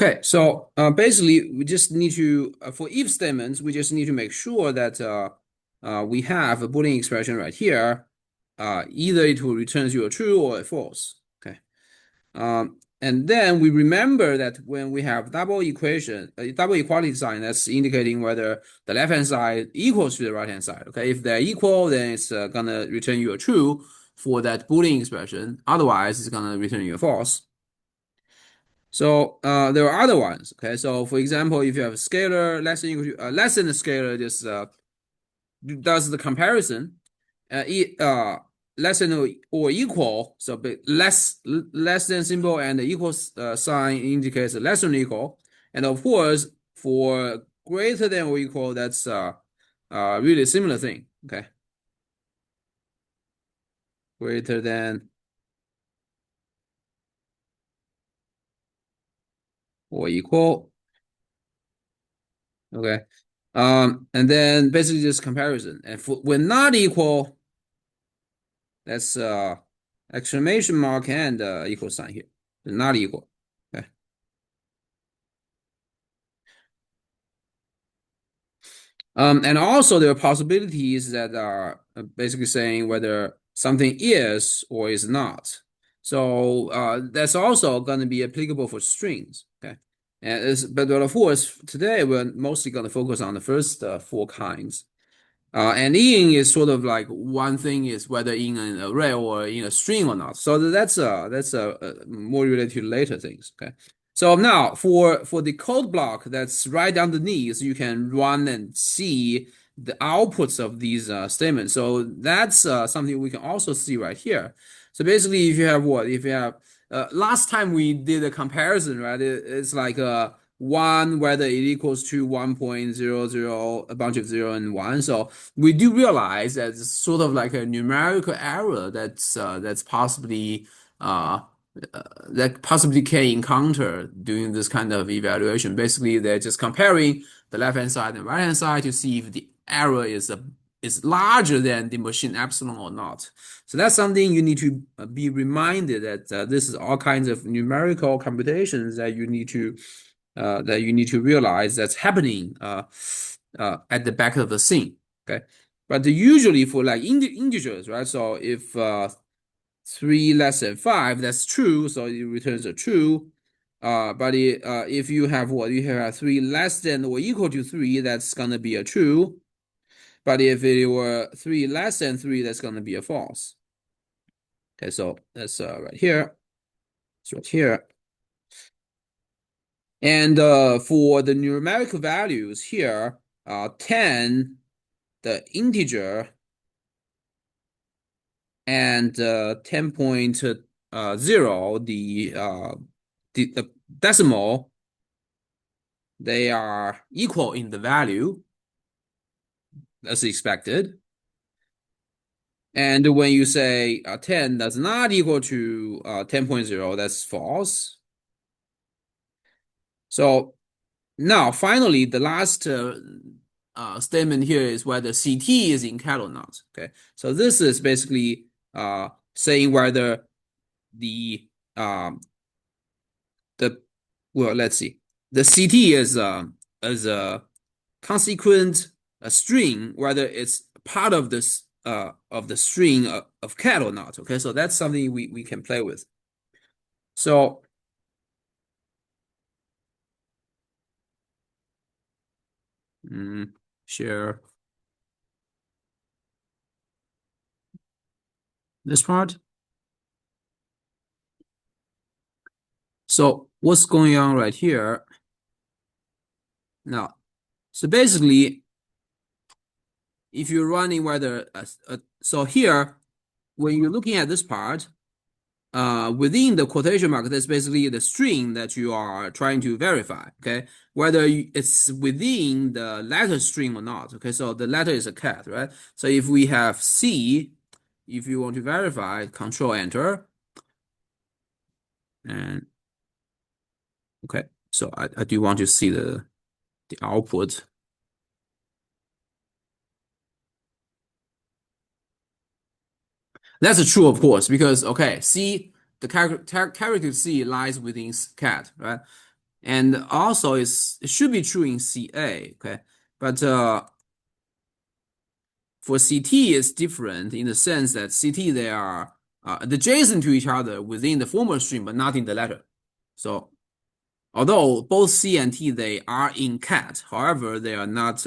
Okay, so basically, we just need to for if statements, we just need to make sure that we have a Boolean expression right here. Either it will return you a true or a false. Okay, and then we remember that when we have double equation, double equality sign, that's indicating whether the left hand side equals to the right hand side. Okay, if they're equal, then it's gonna return you a true for that Boolean expression. Otherwise, it's gonna return you a false. So there are other ones. Okay, so for example, if you have a scalar less than equal to less than a scalar, just does the comparison, less than or equal. So less than symbol and the equal sign indicates less than or equal. And of course, for greater than or equal, that's really similar thing. Okay, greater than or equal. Okay. And then basically just comparison. And for, when not equal, that's exclamation mark and equal sign here. Not equal. Okay. And also there are possibilities that are basically saying whether something is or is not. So that's also going to be applicable for strings. Okay. But of course, today we're mostly going to focus on the first four kinds. And in is sort of like one thing is whether in an array or in a string or not. So that's more related to later things. Okay. So now for the code block that's right underneath, you can run and see the outputs of these statements. So that's something we can also see right here. So basically, if you have what? If you have last time we did a comparison, right? It's like one whether it equals to 1.00, a bunch of zero and one. So we do realize that it's sort of like a numerical error that's possibly uh, that possibly can encounter doing this kind of evaluation. Basically, they're just comparing the left hand side and right hand side to see if the error is larger than the machine epsilon or not. So that's something you need to be reminded that this is all kinds of numerical computations that you need to realize that's happening at the back of the scene. Okay, but usually for like integers, right? So if 3 less than 5, that's true, so it returns a true. But if you have what you have 3 less than or equal to 3, that's gonna be a true. But if it were 3 less than 3, that's gonna be a false. Okay, so that's right here. It's right here. And for the numerical values here, 10, the integer, and 10.0, the decimal, they are equal in the value as expected. And when you say 10 does not equal to 10.0, that's false. So now, finally, the last statement here is whether CT is in cat or not. Okay, so this is basically saying whether the um, the well, let's see, the CT is a consequent a string, whether it's part of the string of cat or not. Okay, so that's something we can play with. So share this part. So what's going on right here now? So basically, if you're running whether so here, when you're looking at this part, within the quotation mark, that's basically the string that you are trying to verify. Okay, whether it's within the letter string or not. Okay, so the letter is a cat, right? So if we have C, if you want to verify, Control Enter, and okay, so I do want to see the output. That's true, of course, because okay, C, the character C lies within cat, right? and also it should be true in CA. Okay, but for CT it's different in the sense that CT they are adjacent to each other within the former string, but not in the latter. So although both C and T they are in cat, however they are not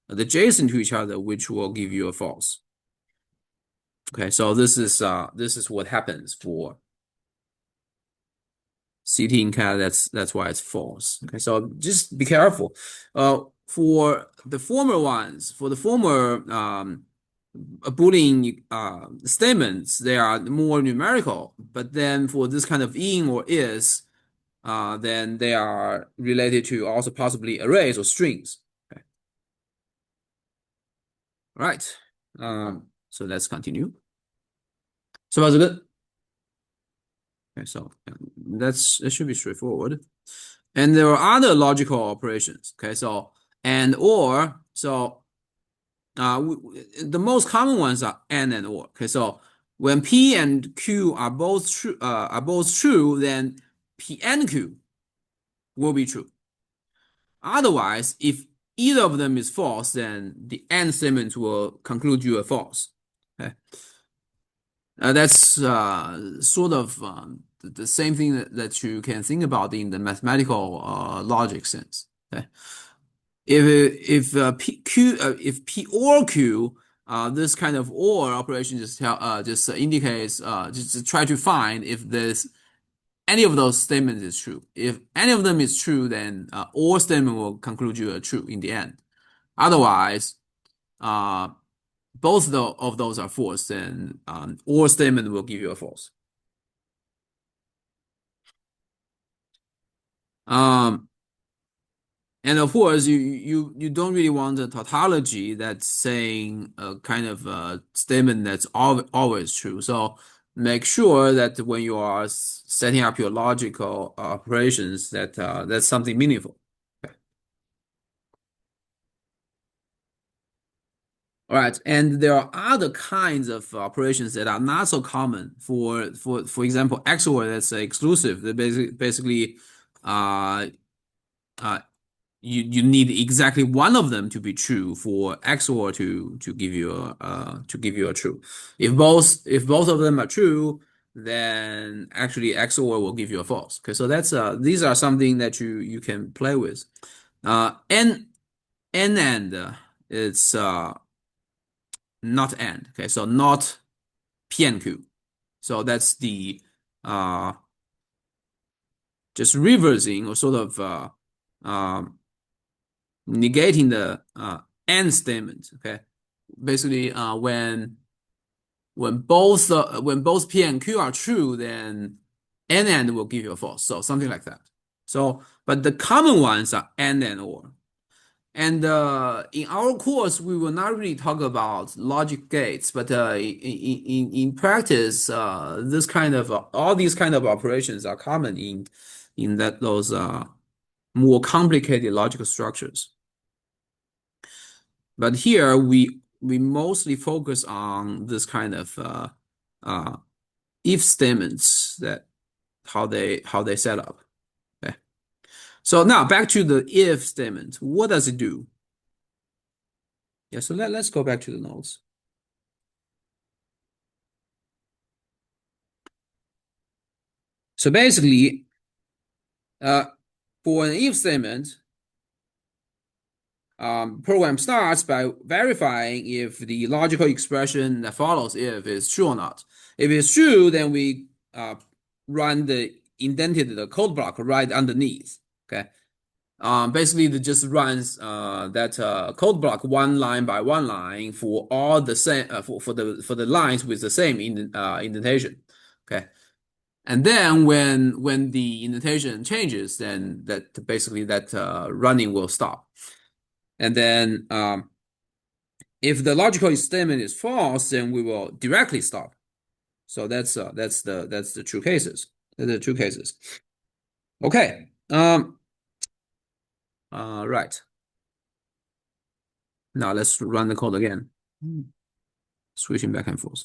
adjacent to each other, which will give you a false. Okay, so this is what happens for CT in cat. That's why it's false. Okay, so just be careful. For the former ones, for the former Boolean statements, they are more numerical. But then for this kind of in or is, then they are related to also possibly arrays or strings. Okay, all right. So let's continue. So that's good. Okay, so that should be straightforward. And there are other logical operations. Okay, so and or. So the most common ones are and or. Okay, so when P and Q are both true, then P and Q will be true. Otherwise, if either of them is false, then the AND statement will conclude you are false. Okay, that's sort of the same thing that you can think about in the mathematical logic sense. Okay, if P or Q, this kind of or operation just indicates just try to find if this any of those statements is true. If any of them is true, then or statement will conclude you are true in the end. Otherwise, uh, both of those are false, then or statement will give you a false. Um, and of course, you don't really want a tautology that's saying a kind of statement that's always true. So make sure that when you are setting up your logical operations, that that's something meaningful. All right, and there are other kinds of operations that are not so common. For example, XOR that's exclusive. That basically, uh, uh, you need exactly one of them to be true for XOR to give you a true. If both of them are true, then actually XOR will give you a false. Okay, so that's these are something that you can play with. And it's not and. Okay, so not P and Q. So that's the uh just reversing or sort of um negating the and statement. Okay, basically when both P and Q are true, then and will give you a false. So something like that. So but the common ones are and or. And in our course, we will not really talk about logic gates, but in practice, this kind of all these kind of operations are common in that those more complicated logical structures. But here we mostly focus on this kind of uh, if statements that how they set up. Okay. So now back to the if statement. What does it do? Yeah, so let's go back to the notes. So basically, uh, for an if statement, program starts by verifying if the logical expression that follows if is true or not. If it's true, then we run the indented the code block right underneath. Okay. Basically, it just runs that code block one line by one line for all the same for the lines with the same indentation. Okay. And then when the indentation changes, then that basically that running will stop. And then if the logical statement is false, then we will directly stop. So that's the true cases. That's the true cases. Okay. Right. Now let's run the code again. Switching back and forth.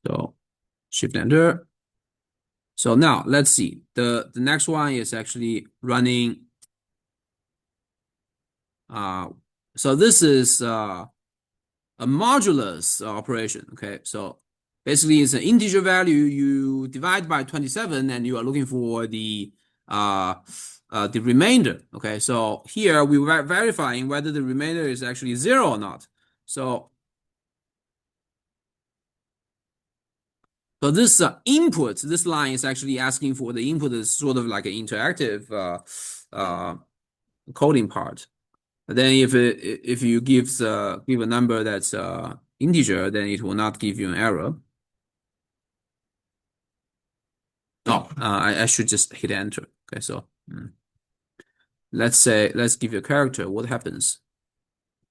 So Shift Enter. So now let's see. The next one is actually running. So this is a modulus operation. Okay, so basically it's an integer value you divide by 27, and you are looking for the remainder. Okay, so here we were verifying whether the remainder is actually zero or not. So this input, this line is actually asking for the input is sort of like an interactive uh, coding part. Then if you give a number that's integer, then it will not give you an error. Oh, I should just hit enter. Okay, so let's give you a character. What happens?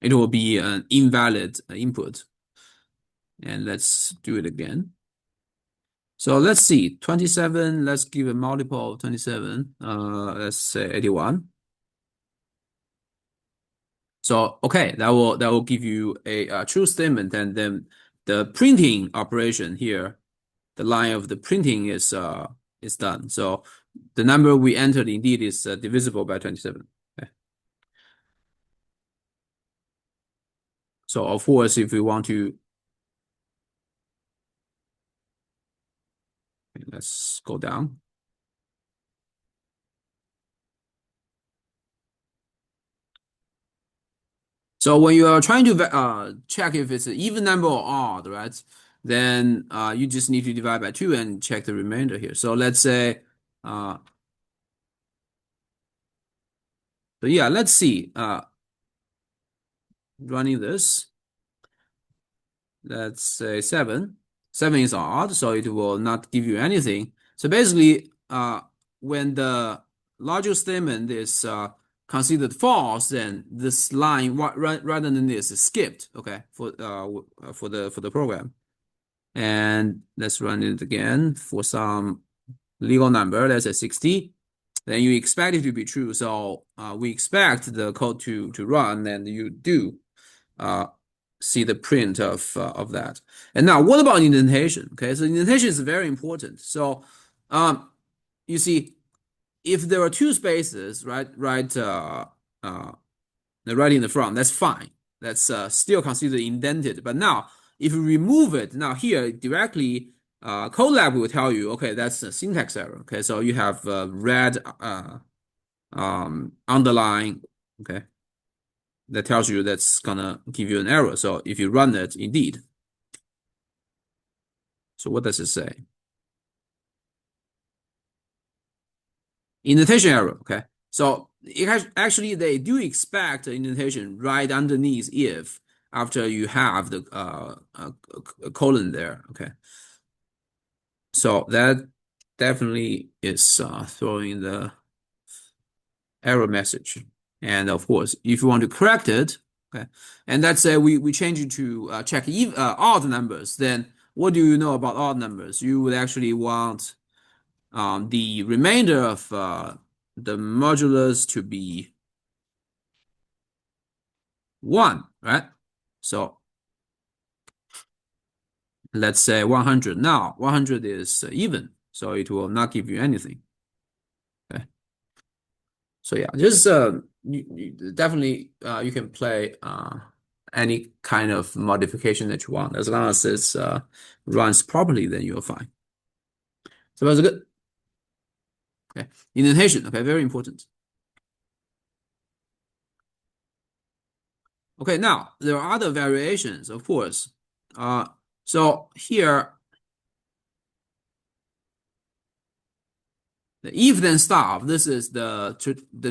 It will be an invalid input. And let's do it again. So let's see, 27. Let's give a multiple of 27. Let's say 81. So okay, that will give you a true statement, and then the printing operation here, the line of the printing is done. So the number we entered indeed is divisible by 27. Okay. So of course, if we want to, let's go down. So when you are trying to check if it's an even number or odd, right? Then you just need to divide by 2 and check the remainder here. So let's say, uh, so yeah, let's see. Running this, let's say 7. 7 is odd, so it will not give you anything. So basically, when the logical statement is considered false, then this line rather than this is skipped. Okay, for the program. And let's run it again for some legal number. Let's say 60. Then you expect it to be true. So we expect the code to run, and you do uh, see the print of that. And now, what about indentation? Okay, so indentation is very important. So you see, if there are two spaces, uh, right in the front, that's fine. That's still considered indented. But now, if you remove it, now here directly, Colab will tell you, okay, that's a syntax error. Okay, so you have red underline. Okay, that tells you that's gonna give you an error. So if you run it, indeed. So what does it say? Indentation error. Okay, so it has, actually they do expect indentation right underneath if after you have the colon there. Okay, so that definitely is throwing the error message. And of course, if you want to correct it, okay, and let's say we change it to check odd numbers, then what do you know about odd numbers? You would actually want the remainder of the modulus to be 1, right? So let's say 100. Now 100 is even, so it will not give you anything. Okay. So yeah, just definitely you can play any kind of modification that you want as long as it runs properly. Then you're fine. So that's good. Okay, indentation. Okay, very important. Okay, now there are other variations, of course. So here, the if then stop, this is the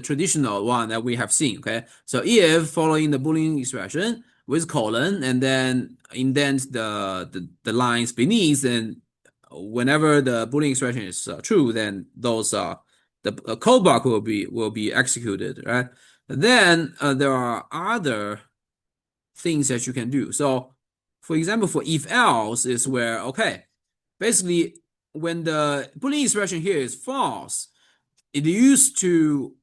traditional one that we have seen. Okay, so if following the Boolean expression with colon and then indent the lines beneath, then whenever the Boolean expression is true, then those the code block will be executed, right? Then there are other things that you can do. So, for example, for if else is where, okay, basically when the Boolean expression here is false, it used to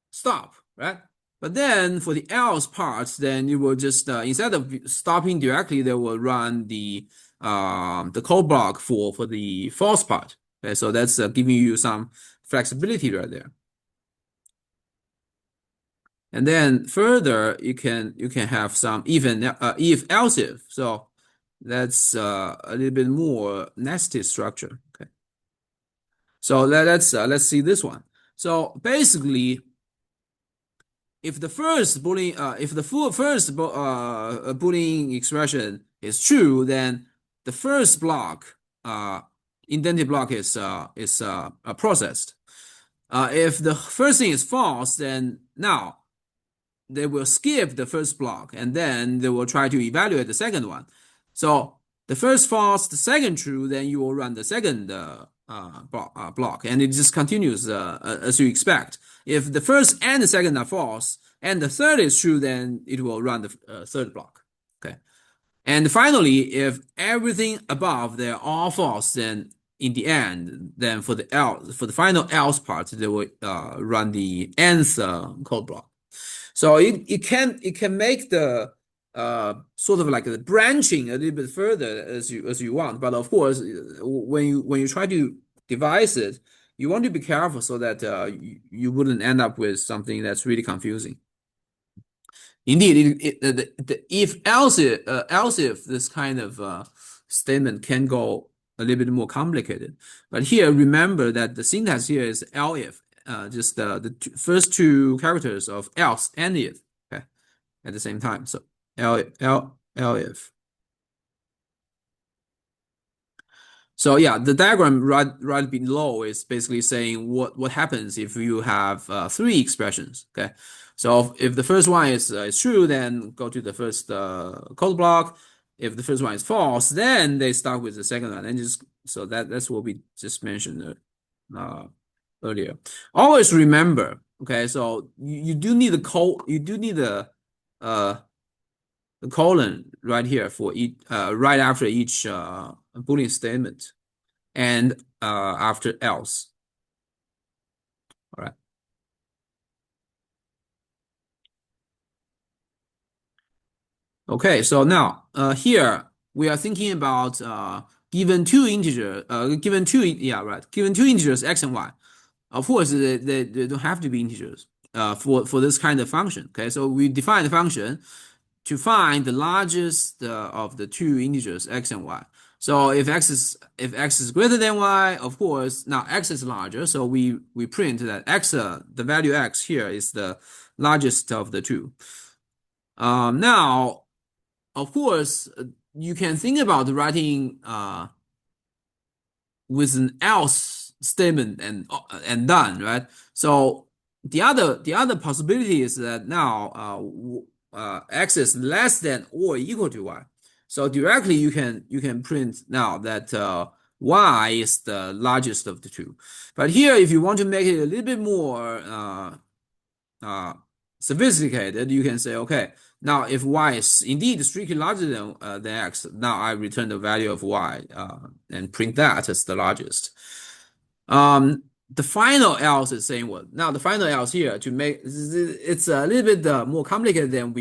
stop, right? But then for the else parts, then you will just instead of stopping directly, they will run the the code block for the false part. Okay, so that's giving you some flexibility right there. And then further, you can have some even if else if. So that's a little bit more nested structure. Okay. So let's see this one. So basically, if the first Boolean if the first Boolean expression is true, then the first block indented block is processed. If the first thing is false, then now they will skip the first block and then they will try to evaluate the second one. So the first false, the second true, then you will run the second block, and it just continues as you expect. If the first and the second are false and the third is true, then it will run the third block. Okay. And finally, if everything above they're all false, then in the end, then for the final else part, they will run the nth code block. So it can make the sort of like the branching a little bit further as you want. But of course, when you try to devise it, you want to be careful so that you wouldn't end up with something that's really confusing. Indeed, the else if this kind of statement can go a little bit more complicated. But here, remember that the syntax here is elif, just the first two characters of else and if, okay, at the same time. So elif. So yeah, the diagram right below is basically saying what happens if you have three expressions. Okay, so if the first one is true, then go to the first code block. If the first one is false, then they start with the second one, and just so that's what we just mentioned earlier. Always remember, okay, so you do need the colon right here for each right after each Boolean statement and after else. All right. Okay, so now here we are thinking about given two integers, given two integers x and y. Of course, they don't have to be integers for this kind of function. Okay, so we define the function to find the largest of the two integers x and y. So if x is greater than y, of course now x is larger, so we print that x the value x here is the largest of the two. Now, of course, you can think about writing with an else statement and done, right? So the other possibility is that now x is less than or equal to y. So directly you can print now that y is the largest of the two. But here, if you want to make it a little bit more sophisticated, you can say, okay, now if y is indeed strictly larger than x, now I return the value of y and print that as the largest. The final else is saying what? Now the final else here to make it's a little bit more complicated than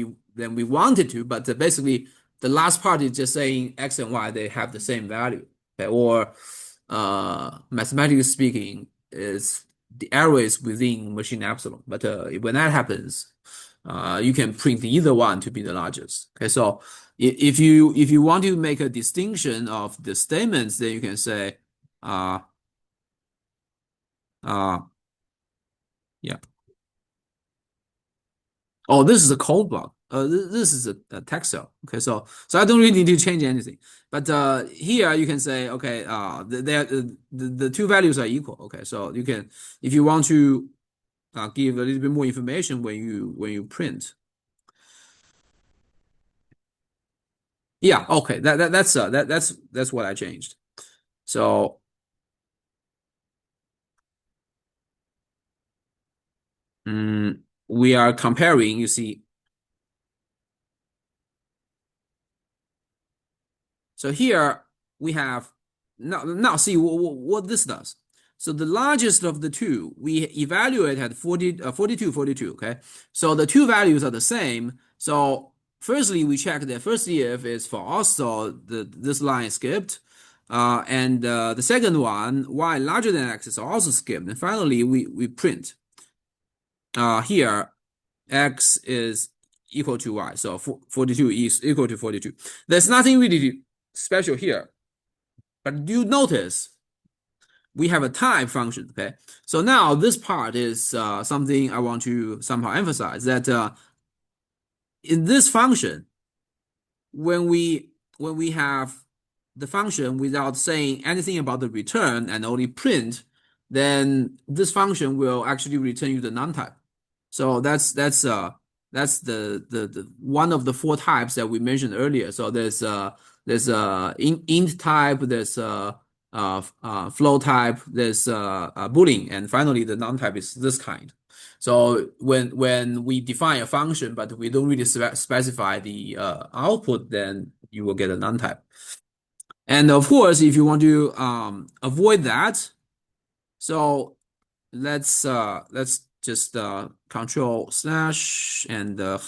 we wanted to, but basically the last part is just saying x and y they have the same value, okay? Or mathematically speaking, is the error is within machine epsilon. But when that happens, you can print either one to be the largest. Okay, so if you want to make a distinction of the statements, then you can say yeah. Oh, this is a code block. This is a text cell. Okay, so I don't really need to change anything. But here you can say, okay, the two values are equal. Okay, so you can, if you want to give a little bit more information when you print. Yeah, okay, that's what I changed. So we are comparing, you see. So here we have now see what this does. So the largest of the two, we evaluate at 42, 42, okay? So the two values are the same. So firstly, we check that first if is false, so this line is skipped. And the second one, y larger than x is also skipped. And finally, we print here x is equal to y. So 42 is equal to 42. There's nothing really special here. But you notice we have a type function, okay? So now this part is something I want to somehow emphasize that in this function, when we have the function without saying anything about the return and only print, then this function will actually return you the non-type. So that's the one of the four types that we mentioned earlier. So there's int type, there's float type, there's Boolean, and finally the non-type is this kind. So when we define a function, but we don't really specify the output, then you will get a non-type. And of course, if you want to avoid that, so let's just control slash and uh,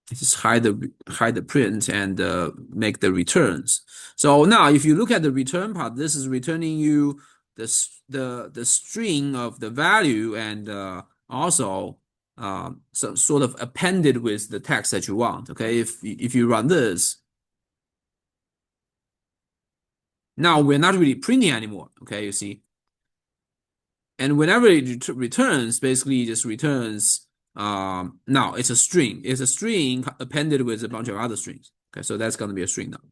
just hide the print and make the returns. So now if you look at the return part, this is returning you the string of the value and also some sort of appended with the text that you want. Okay, if you run this, now we're not really printing anymore. Okay, you see, and whenever it returns, basically it just returns. Now it's a string. It's a string appended with a bunch of other strings. Okay, so that's going to be a string now,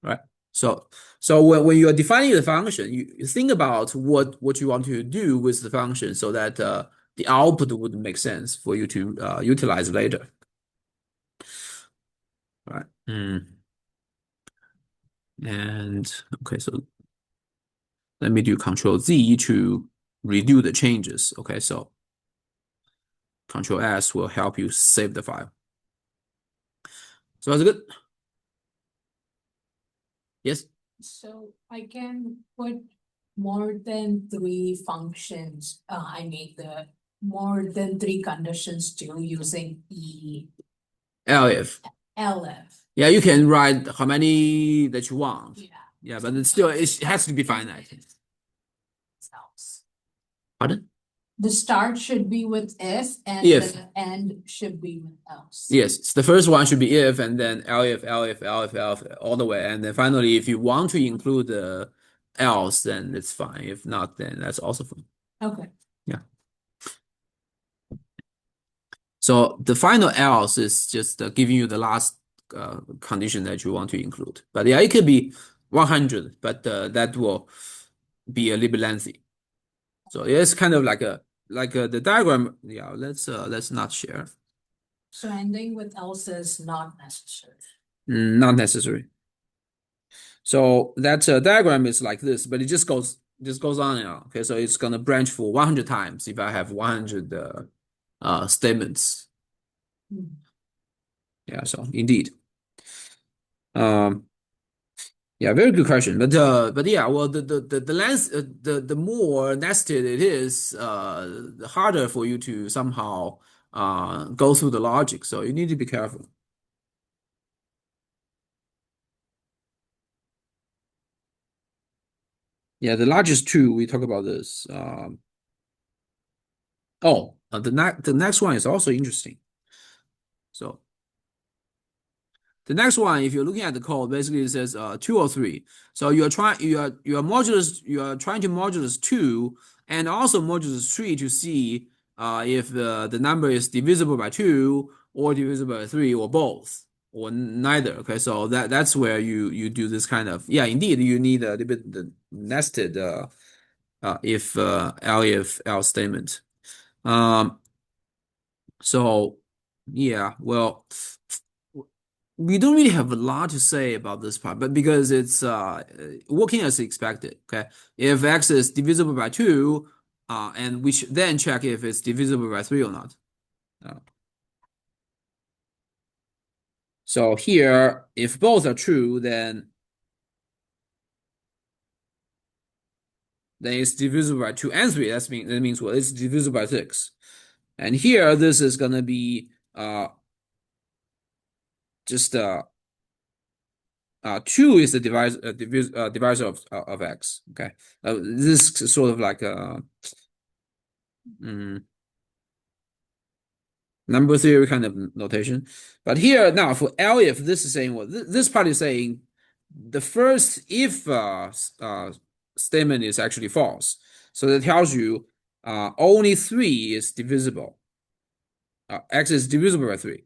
right? So when you are defining the function, you think about what you want to do with the function so that the output would make sense for you to utilize later, right? And okay, so let me do Control Z to redo the changes. Okay, so Control S will help you save the file. So that's good. Yes. So I can put more than three functions. I make the more than three conditions too using elif. elif. Yeah, you can write how many that you want. Yeah. Yeah, but it's still it has to be finite. Else. Pardon? The start should be with if and If. the end should be with else. Yes, the first one should be if and then elif all the way. And then finally, if you want to include the else, then it's fine. If not, then that's also fine. Okay. Yeah. So the final else is just giving you the last condition that you want to include. But yeah, it could be 100, but that will be a little bit lengthy. So it's kind of like the diagram. Yeah, let's not share. So ending with else is not necessary. Not necessary. So that diagram is like this, but it just goes on and on. Okay, so it's gonna branch for 100 times if I have 100 statements. Yeah, so indeed. Yeah, very good question. But yeah, well, the length, the more nested it is, the harder for you to somehow go through the logic. So you need to be careful. Yeah, the largest two, we talk about this. The next one is also interesting. So the next one, if you're looking at the code, basically it says 2 or 3. So you are trying to modulus 2 and also modulus 3 to see if the number is divisible by 2 or divisible by 3 or both or neither. Okay, so that's where you do this kind of, yeah, indeed you need a little bit the nested if elif else statement. So yeah, well, we don't really have a lot to say about this part, but because it's working as expected. Okay, if x is divisible by 2, and we should then check if it's divisible by 3 or not. So here, if both are true, then it's divisible by 2 and 3. That means well, it's divisible by 6. And here, this is gonna be uh, just 2 is the divisor of x. Okay, this is sort of like a mm, number theory kind of notation. But here now for if this is saying what this part is saying, the first if statement is actually false. So that tells you only 3 is divisible. X is divisible by 3.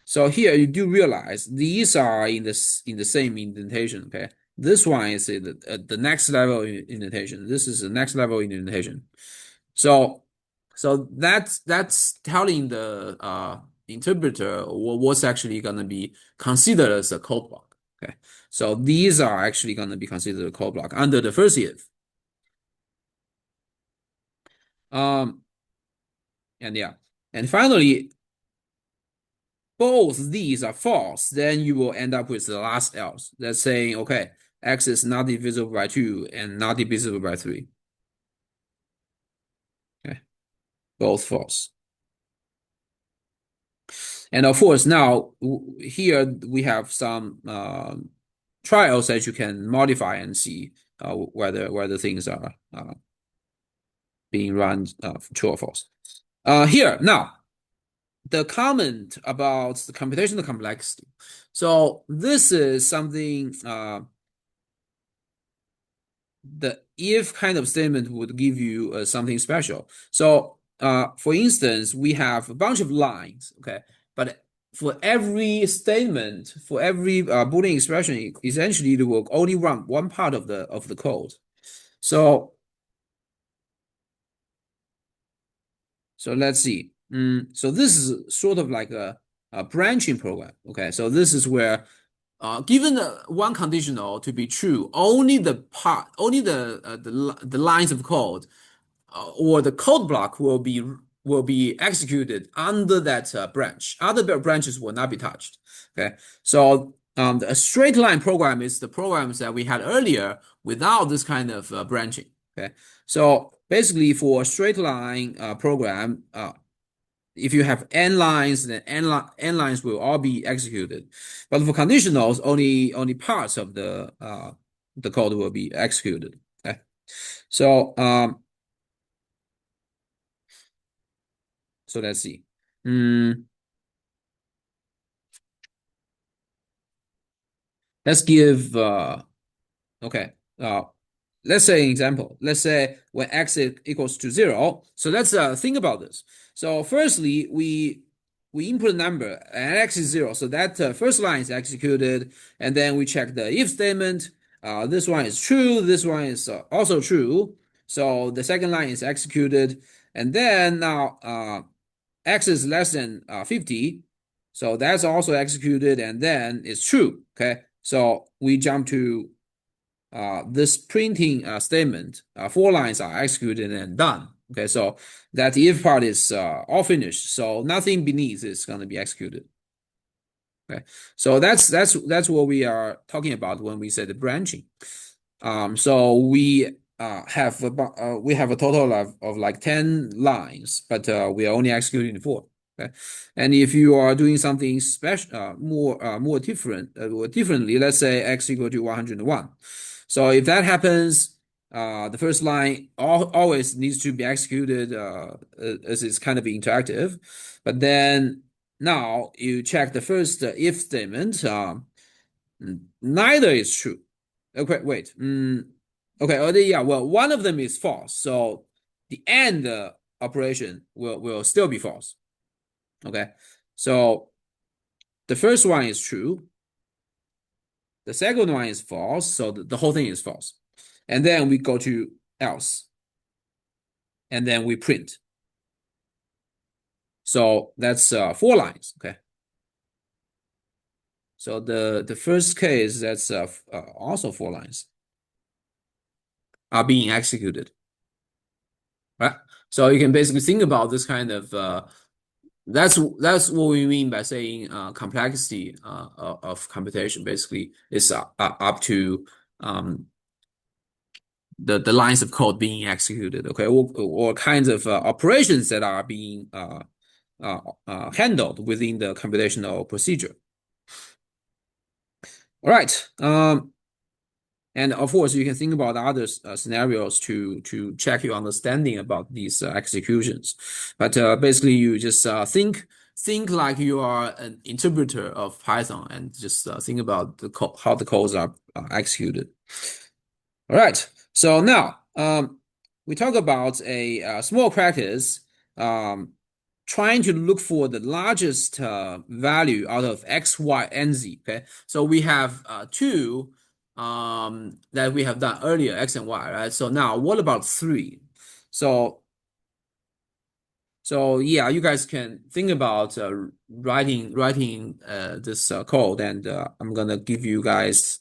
So here you do realize these are in the same indentation. Okay, this one is the next level indentation. This is the next level indentation. So that's telling the interpreter what's actually going to be considered as a code block. Okay, so these are actually going to be considered a code block under the first if. Um, and yeah, and finally, both these are false, then you will end up with the last else. That's saying, okay, x is not divisible by 2 and not divisible by 3. Okay, both false. And of course, now here we have some trials that you can modify and see whether things are being run true or false. Here now, the comment about the computational complexity. So this is something the if kind of statement would give you something special. So for instance, we have a bunch of lines, okay, but for every statement, for every Boolean expression, essentially it will only run one part of the code. So let's see. So this is sort of like a branching program. Okay, so this is where given one conditional to be true, only the lines of code or the code block will be executed under that branch. Other branches will not be touched. Okay, so a straight line program is the programs that we had earlier without this kind of branching. Okay, so basically for a straight line program, if you have n lines, then n lines will all be executed. But for conditionals, only parts of the code will be executed. Okay, so let's see. Mm, let's give okay. Let's say an example. Let's say when x equals to 0. So let's think about this. So firstly, we input a number and x is 0. So that first line is executed, and then we check the if statement. This one is true. This one is also true. So the second line is executed, and then now x is less than 50. So that's also executed, and then it's true. Okay. So we jump to this printing statement, 4 lines are executed and done. Okay, so that if part is all finished, so nothing beneath is going to be executed. Okay, so that's what we are talking about when we say the branching. So we have a total of like 10 lines, but we are only executing 4. Okay, and if you are doing something special, more different, differently, let's say x equal to 101. So if that happens, the first line always needs to be executed as it's kind of interactive. But then now you check the first if statement. Neither is true. Okay, wait. Okay, yeah, well, one of them is false. So the AND operation will still be false. Okay, so the first one is true. The second one is false. So the whole thing is false. And then we go to else. And then we print. So that's 4 lines. Okay. So the first case, that's also 4 lines are being executed. Right? So you can basically think about this kind of that's what we mean by saying complexity of computation. Basically, is up to the lines of code being executed. Okay, or kinds of operations that are being handled within the computational procedure. All right. And of course, you can think about other scenarios to check your understanding about these executions. But basically, you just think like you are an interpreter of Python and just think about how the codes are executed. All right. So now we talk about a small practice trying to look for the largest value out of x, y, and z. Okay. So we have two that we have done earlier, x and y, right? So now what about three? So so yeah, you guys can think about writing this code, and I'm gonna give you guys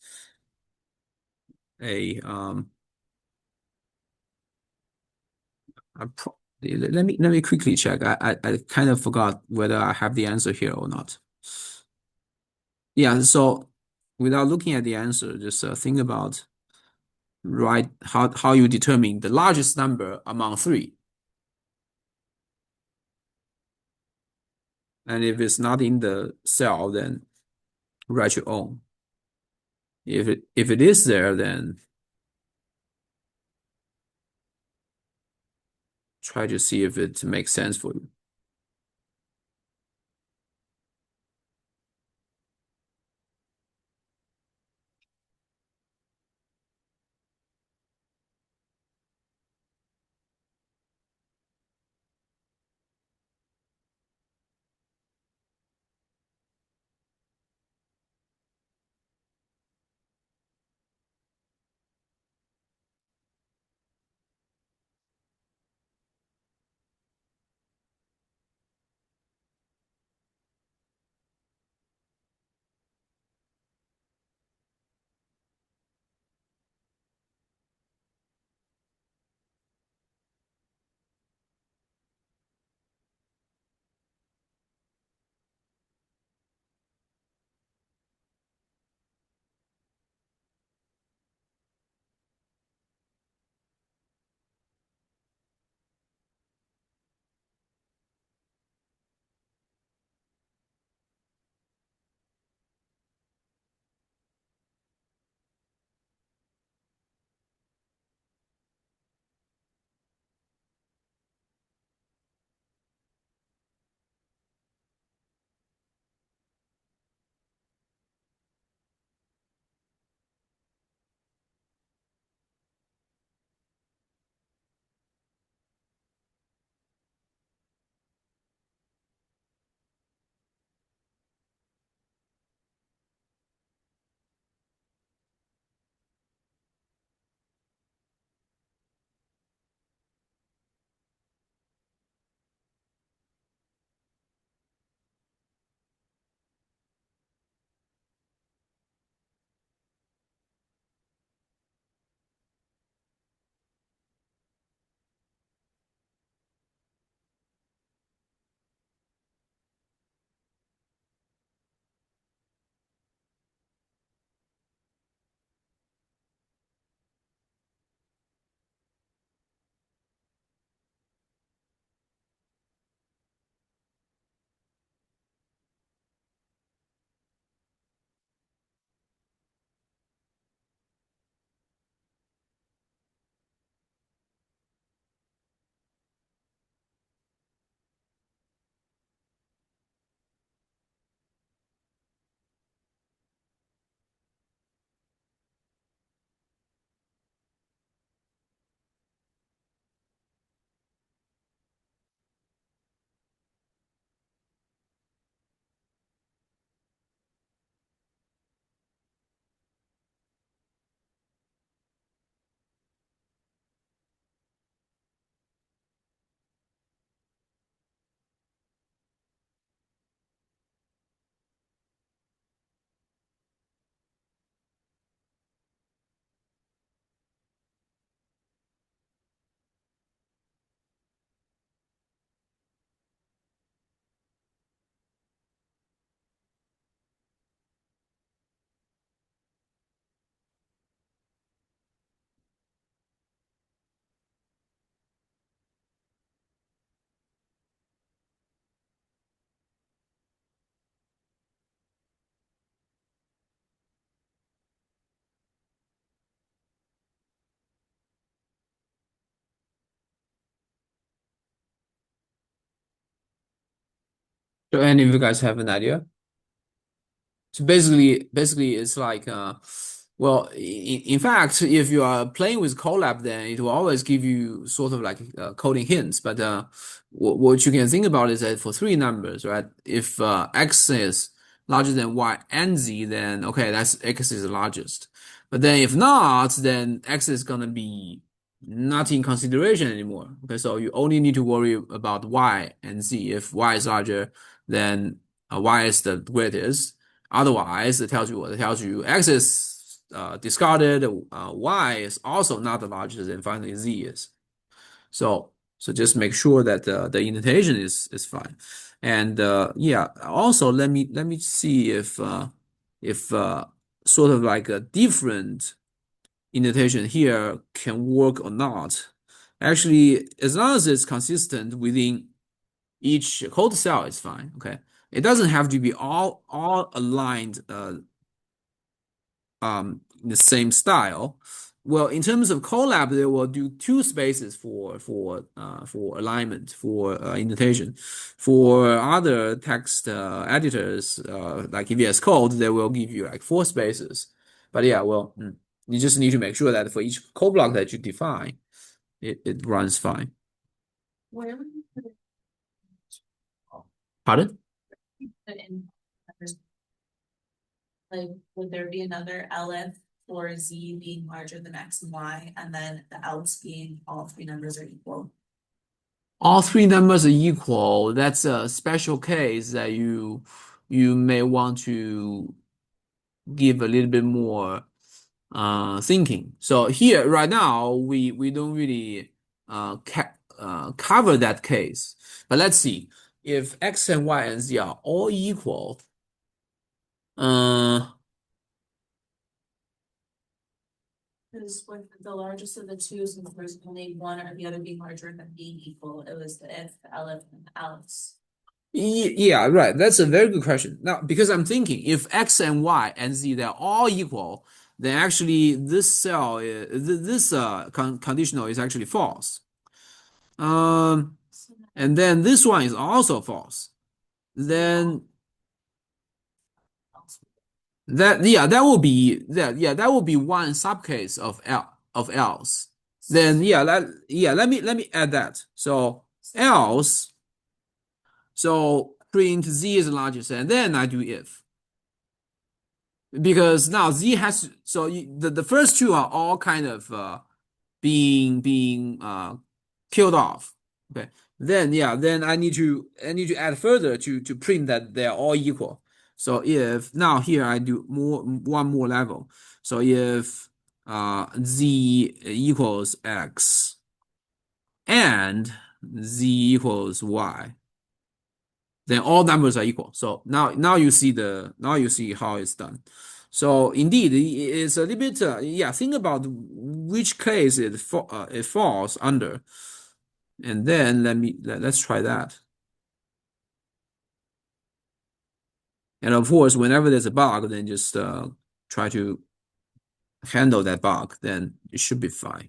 a let me quickly check. I kind of forgot whether I have the answer here or not. Yeah, so without looking at the answer, just think about how you determine the largest number among three. And if it's not in the cell, then write your own. If it is there, then try to see if it makes sense for you. Do any of you guys have an idea? So basically, it's like, well, in fact, if you are playing with Colab, then it will always give you sort of like coding hints. But what you can think about is that for three numbers, right? If x is larger than y and z, then okay, that's x is the largest. But then if not, then x is gonna be not in consideration anymore. Okay, so you only need to worry about y and z. If y is larger, then y is the greatest. Otherwise, it tells you what? It tells you X is discarded, Y is also not the largest, and finally Z is. So just make sure that the indentation is fine. And yeah, also let me see if sort of like a different indentation here can work or not. Actually, as long as it's consistent within each code cell, is fine. Okay. It doesn't have to be all aligned in the same style. Well, in terms of Colab, they will do two spaces for alignment for indentation. For other text editors like VS Code, they will give you like four spaces. But yeah, well, you just need to make sure that for each code block that you define, it runs fine. Where would you put Pardon? it in? Like, would there be another LF for Z being larger than X and Y, and then the else being all three numbers are equal? All three numbers are equal. That's a special case that you may want to give a little bit more thinking. So here right now we don't really cover that case. But let's see if x and y and z are all equal. Uh, Because with the largest of the twos, and there's only one or the other being larger than being equal, it was the if, the LF, and the else. yeah, right. That's a very good question. Now, because I'm thinking if x and y and z they're all equal, then actually this cell this conditional is actually false. Um, So and then this one is also false. Then that yeah, that will be one subcase of else. Then yeah, let me add that. So else, so print z is the largest, and then I do if because now z has so the first two are all kind of being killed off. Okay. Then yeah, then I need to add further to print that they're all equal. So if now here I do one more level. So if z equals x and z equals y, then all numbers are equal. So now you see how it's done. So indeed, it's a little bit yeah. Think about which case it falls under, and then let's try that. And of course, whenever there's a bug, then just try to handle that bug. Then it should be fine.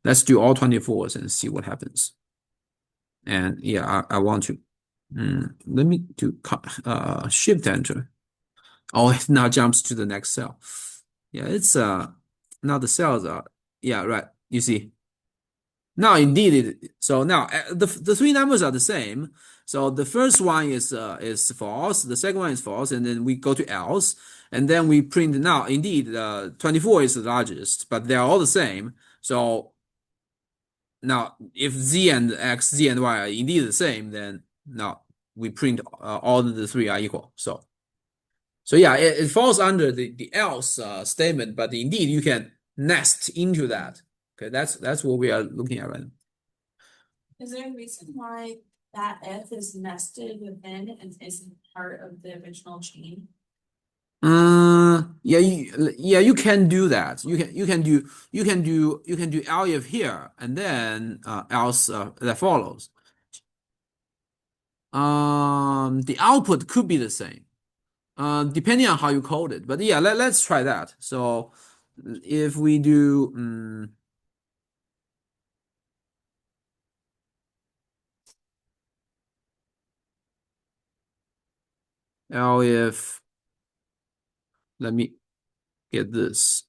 Let's do all 24s and see what happens. And yeah, I want to. Let me do shift enter. Oh, it now jumps to the next cell. Yeah, it's now the cells are yeah, right. You see. Now indeed so now the three numbers are the same. So the first one is false, the second one is false, and then we go to else, and then we print now indeed 24 is the largest, but they're all the same. So now if z and x, z and y are indeed the same, then now we print all of the three are equal. So yeah, it falls under the else statement, but indeed you can nest into that. Okay, that's what we are looking at right now. is there a reason why that if is nested within and isn't part of the original chain? Yeah, you can do that. You can do elif here, and then else that follows. The output could be the same, depending on how you code it. But yeah, let's try that. So if we do, L if, let me get this.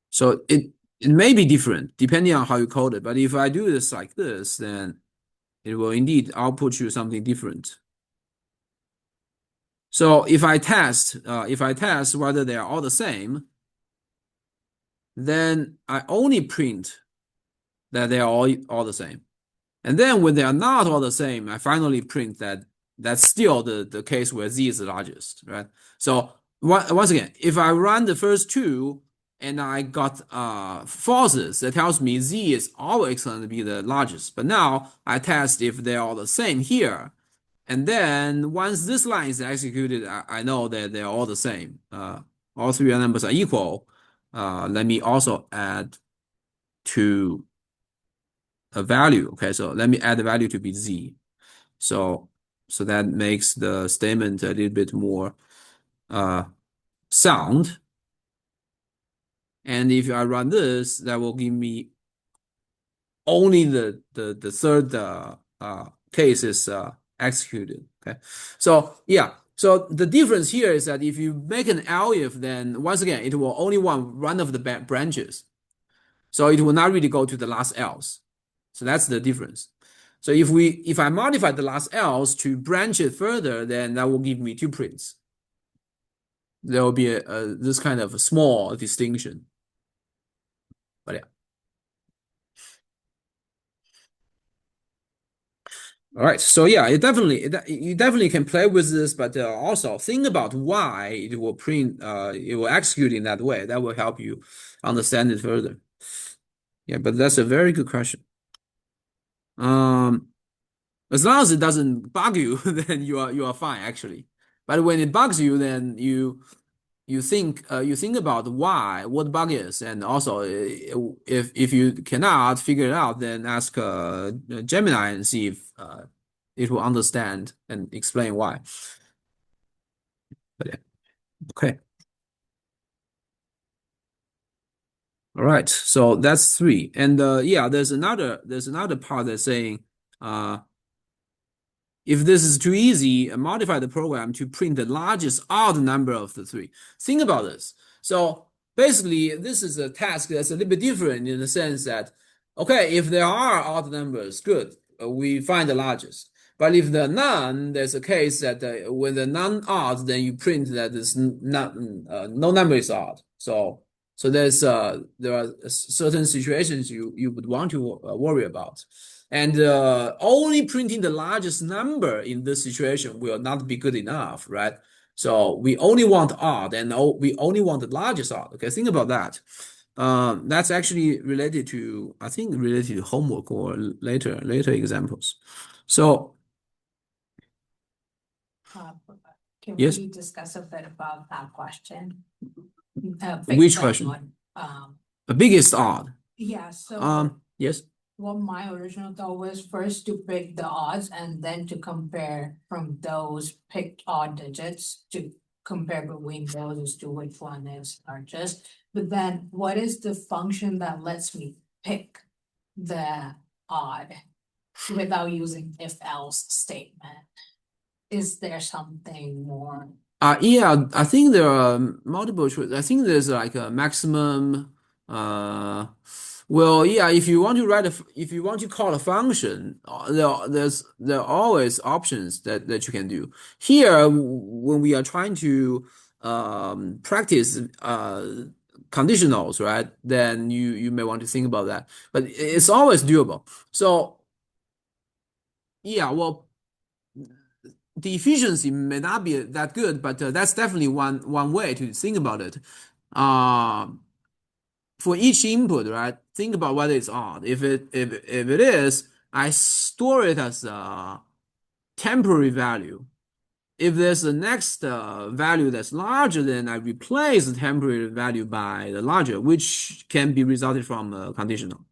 So it may be different depending on how you code it, but if I do this like this, then it will indeed output you something different. So if I test whether they are all the same, then I only print that they are all the same. And then when they are not all the same, I finally print that that's still the case where z is the largest, right? So once again, if I run the first two and I got falses, that tells me z is always going to be the largest. But now I test if they're all the same here. And then once this line is executed, I know that they're all the same. All three numbers are equal. Let me also add to a value. Okay, so let me add the value to be z. So so that makes the statement a little bit more uh, sound. And if I run this, that will give me only the third case is executed. Okay, so yeah. So the difference here is that if you make an elif, then once again it will only want one of the branches. So it will not really go to the last else. So that's the difference. So if I modify the last else to branch it further, then that will give me two prints. There will be this kind of a small distinction. But yeah. All right. So yeah, you definitely can play with this, but also think about why it will execute in that way. That will help you understand it further. Yeah, but that's a very good question. Um, as long as it doesn't bug you, then you are fine actually. But when it bugs you, then you think about why what bug is, and also if you cannot figure it out, then ask Gemini and see if it will understand and explain why. But yeah, okay, all right. So that's three, and yeah, there's another part that's saying uh if this is too easy, modify the program to print the largest odd number of the three. Think about this. So basically, this is a task that's a little bit different in the sense that, okay, if there are odd numbers, good, we find the largest. But if there are none, there's a case that when the non-odd, then you print that there's not no number is odd. So there are certain situations you would want to worry about. And only printing the largest number in this situation will not be good enough, right? So we only want odd, and we only want the largest odd. Okay, think about that. That's actually related to, I think, related to homework or later examples. So Uh, Can yes, we discuss a bit about that question? which Like question? what, The biggest odd. yeah, so Yes. what my original thought was first to pick the odds and then to compare from those picked odd digits to compare between those as to which one is largest. But then what is the function that lets me pick the odd without using if else statement? Is there something more? Yeah, I think there are multiple choices. I think there's like a maximum. Uh, well, yeah, if you want to call a function, there are always options that you can do. Here, when we are trying to practice conditionals, right? Then you may want to think about that, but it's always doable. So yeah, well, the efficiency may not be that good, but that's definitely one way to think about it. Uh, for each input, right? Think about whether it's odd. If it is, I store it as a temporary value. If there's a next value that's larger, then I replace the temporary value by the larger, which can be resulted from a conditional.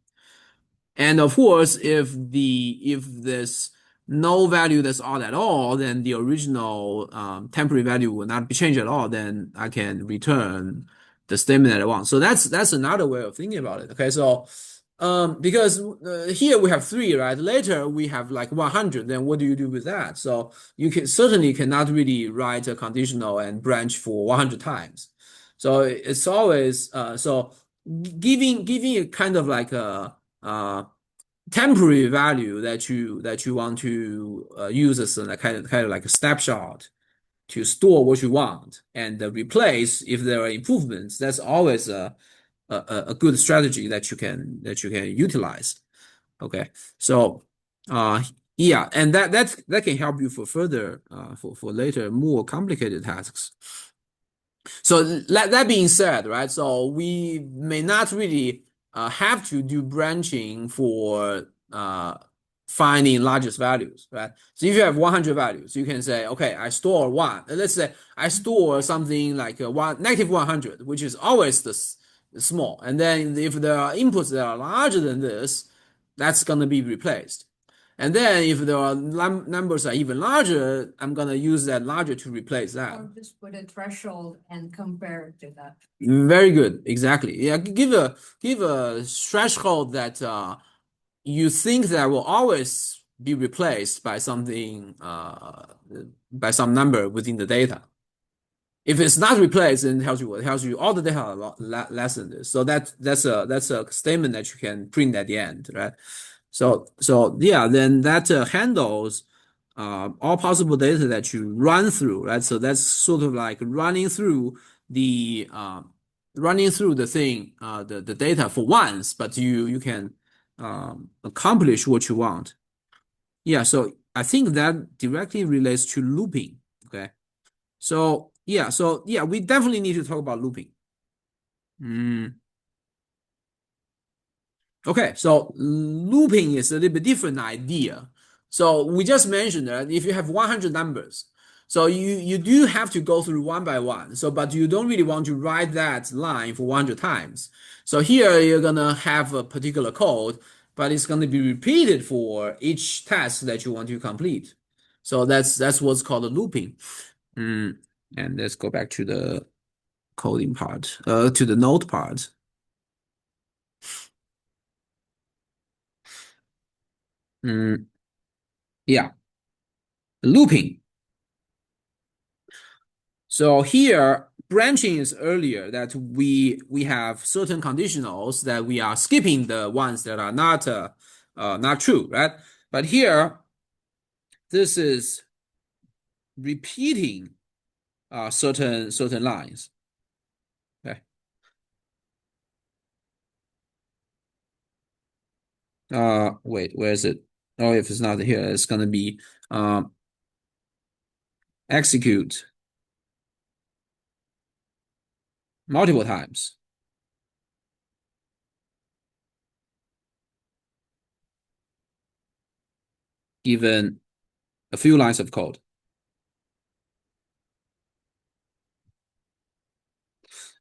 And of course, if there's no value that's odd at all, then the original temporary value will not be changed at all. Then I can return the statement that I want. So that's another way of thinking about it. Okay, so Because here we have three, right? Later we have like 100. Then what do you do with that? So you can certainly cannot really write a conditional and branch for 100 times. So it's always giving it kind of like a temporary value that you want to use as a kind of like a snapshot to store what you want and replace if there are improvements. That's always a good strategy that you can utilize. Okay, so uh yeah, and that can help you for further for later more complicated tasks. So that being said, right? So we may not really have to do branching for finding largest values, right? So if you have 100 values, you can say, okay, I store one. Let's say I store something like one negative 100, which is always the small. And then if there are inputs that are larger than this, that's going to be replaced. And then if there are numbers are even larger, I'm gonna use that larger to replace that. Or just put a threshold and compare it to that. Very good. Exactly. Yeah. Give a threshold that you think that will always be replaced by something by some number within the data. If it's not replaced, then it tells you what? It tells you all the data are a lot less than this. So that's a statement that you can print at the end, right? So yeah, then that handles all possible data that you run through, right? So that's sort of like the running through the thing, the data for once, but you can accomplish what you want. Yeah, so I think that directly relates to looping. Okay. So yeah, we definitely need to talk about looping. Mm. Okay, so looping is a little bit different idea. So we just mentioned that if you have 100 numbers, so you do have to go through one by one. So, but you don't really want to write that line for 100 times. So here you're gonna have a particular code, but it's gonna be repeated for each task that you want to complete. So that's what's called a looping. Mm. And let's go back to the coding part, to the node part. Mm. Yeah, looping. So here, branching is earlier that we have certain conditionals that we are skipping the ones that are not true, right? But here, this is repeating certain lines. Okay. Wait, where is it? Oh, if it's not here, it's gonna be uh, execute multiple times, given a few lines of code.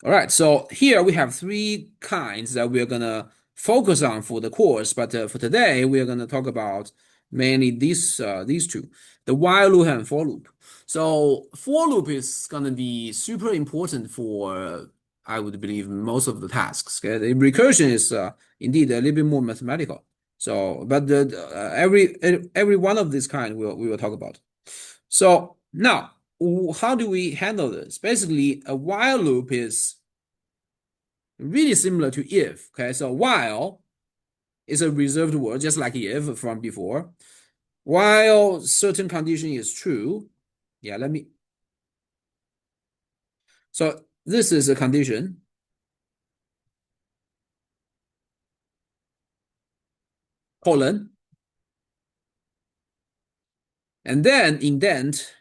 All right, so here we have three kinds that we're gonna focus on for the course, but for today we're gonna talk about mainly these two, the while loop and for loop. So for loop is gonna be super important for I would believe most of the tasks. Okay? The recursion is indeed a little bit more mathematical. So, but every one of these kind we will talk about. So now, how do we handle this? Basically, a while loop is really similar to if. Okay, so while is a reserved word, just like if from before. While certain condition is true, yeah, let me. So this is a condition, colon, and then indent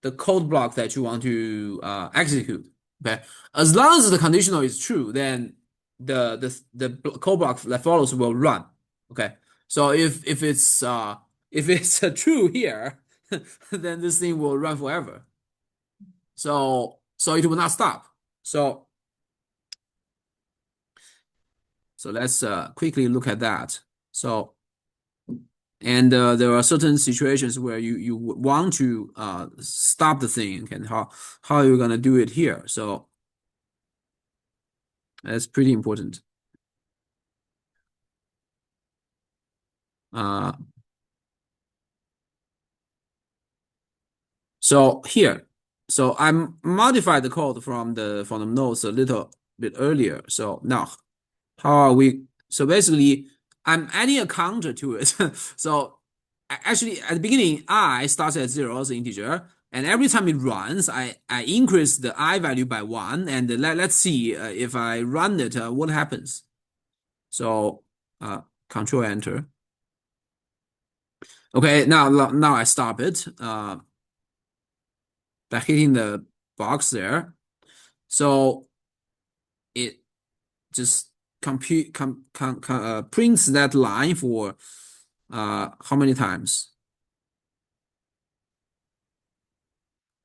the code block that you want to execute. Okay, as long as the conditional is true, then the code block that follows will run. Okay, so if it's true here, then this thing will run forever. So it will not stop. So so let's quickly look at that. So and there are certain situations where you want to stop the thing and how you're gonna do it here. So that's pretty important. Uh, so here, so I modified the code from the notes a little bit earlier. So now, how are we? So basically, I'm adding a counter to it. So actually, at the beginning, I starts at zero as an integer, and every time it runs, I increase the I value by one, and let's see if I run it, what happens. So Control Enter. Okay, now I stop it by hitting the box there. So it just prints that line for how many times?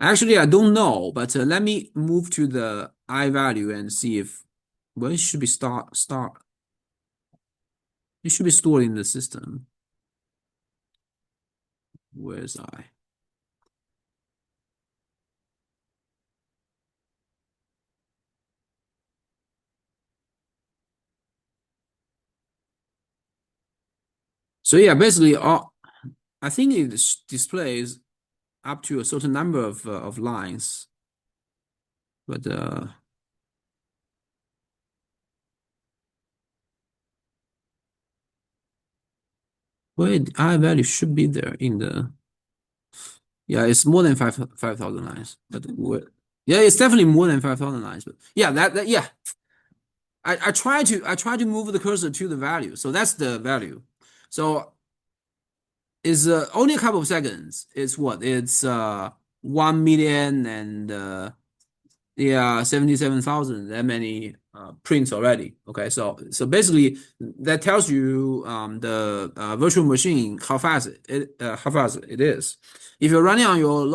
Actually, I don't know, but let me move to the I value and see if well it should be start. It should be stored in the system. Where's I? So yeah, basically, all I think it displays up to a certain number of lines, but wait, I value should be there in the yeah, it's more than 5,000 lines, but yeah, it's definitely more than 5,000 lines. But yeah, that yeah, I try to move the cursor to the value, so that's the value. So it's only a couple of seconds. It's what? It's 1 million and yeah, 77,000. That many prints already. Okay, so basically that tells you the virtual machine how fast it is. If you're running on your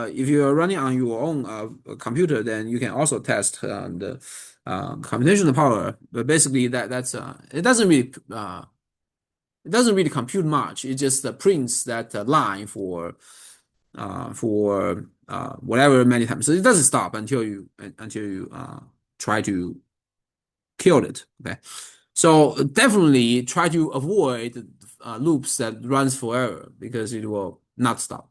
if you're running on your own computer, then you can also test the computational power. But basically that's it doesn't really compute much. It just prints that line for whatever many times. So it doesn't stop until you try to kill it. Okay, so definitely try to avoid loops that runs forever because it will not stop.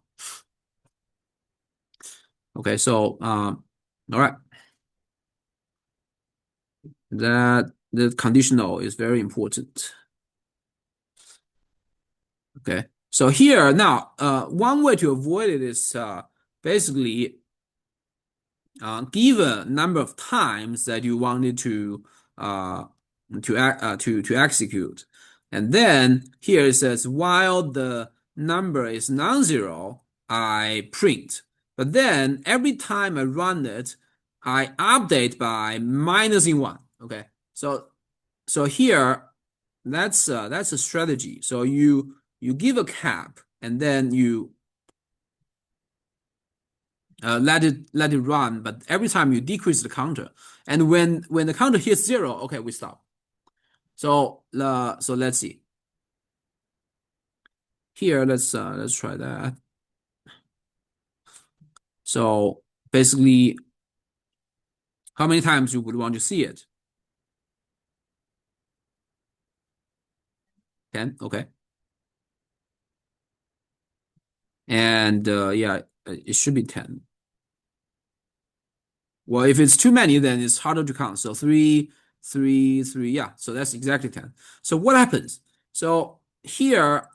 Okay, so all right, that the conditional is very important. Okay, so here now, one way to avoid it is basically give a number of times that you wanted uh, to execute, and then here it says while the number is non-zero, I print. But then every time I run it, I update by minusing one. Okay, so here that's a strategy. So you give a cap and then you let it run, but every time you decrease the counter, and when the counter hits zero, okay, we stop. So let's see here. Let's try that. So basically, how many times you would want to see it? 10, okay, and yeah, it should be 10. Well, if it's too many, then it's harder to count. So three, three, three. Yeah, so that's exactly 10. So what happens? So here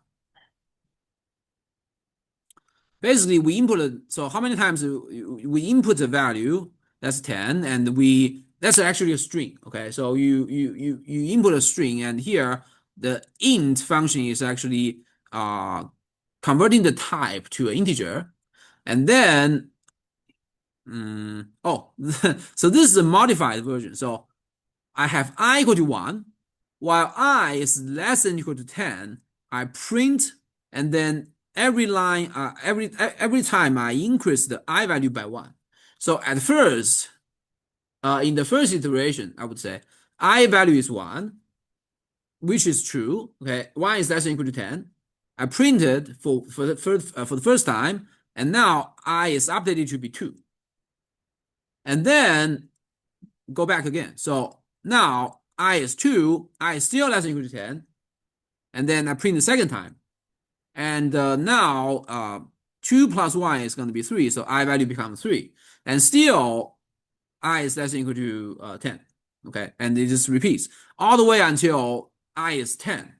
basically we input so how many times we input the value, that's 10, and we that's actually a string. Okay, so you input a string, and here the int function is actually uh converting the type to an integer, and then oh so this is a modified version. So I have I equal to 1, while I is less than equal to 10, I print, and then every line, every time I increase the I value by 1. So at first, in the first iteration, I would say I value is 1, which is true. Okay, 1 is less than equal to 10. I printed for the first time, and now I is updated to be 2. And then go back again. So now I is 2, I is still less than equal to 10. and then I print the second time. And now 2 plus 1 is going to be 3, so I value becomes 3. And still, I is less than equal to 10. Okay, and it just repeats all the way until I is 10.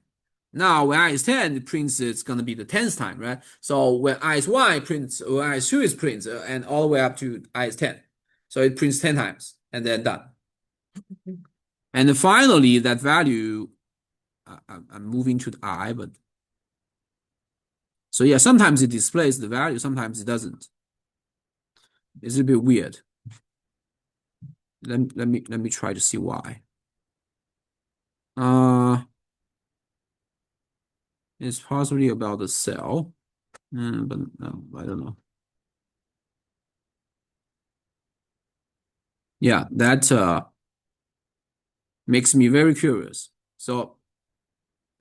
Now, when I is 10, it prints it's going to be the 10th time, right? So when I is 1, it prints, when I is 2, it prints, and all the way up to I is 10. So it prints 10 times, and then done. And then finally, that value, I'm moving to the I, but so yeah, sometimes it displays the value, sometimes it doesn't. It's a bit weird. Let me try to see why. Uh, it's possibly about the cell, but no, I don't know. Yeah, that makes me very curious. So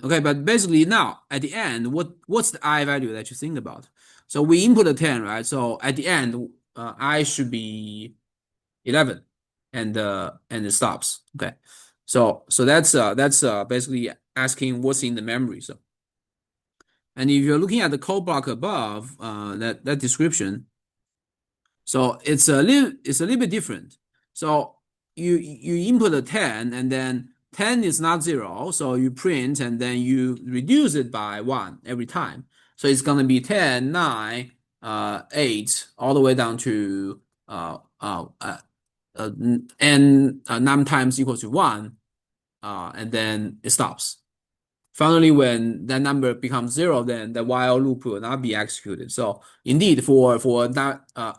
okay, but basically now at the end, what's the I value that you think about? So we input a 10, right? So at the end, I should be 11, and it stops. Okay, so that's basically asking what's in the memory. So and if you're looking at the code block above, that description, so it's a little bit different. So you input a 10, and then 10 is not 0, so you print and then you reduce it by 1 every time. So it's gonna be 10, 9, 8, all the way down to n num times equals to 1, and then it stops. Finally, when that number becomes 0, then the while loop will not be executed. So indeed, for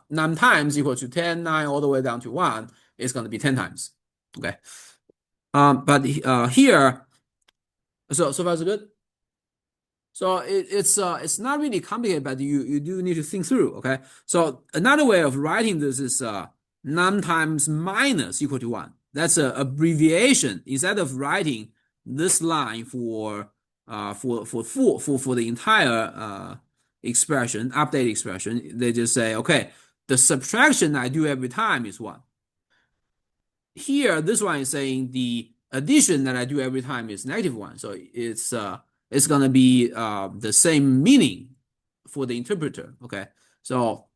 num times equal to 10, 9, all the way down to 1, it's going to be 10 times. Okay. But here, so far so good. So it's not really complicated, but you do need to think through. Okay. So another way of writing this is num times minus equal to 1. That's an abbreviation. Instead of writing this line for the entire expression, update expression, they just say, okay, the subtraction I do every time is 1. Here, this one is saying the addition that I do every time is -1. So it's gonna be the same meaning for the interpreter. Okay, so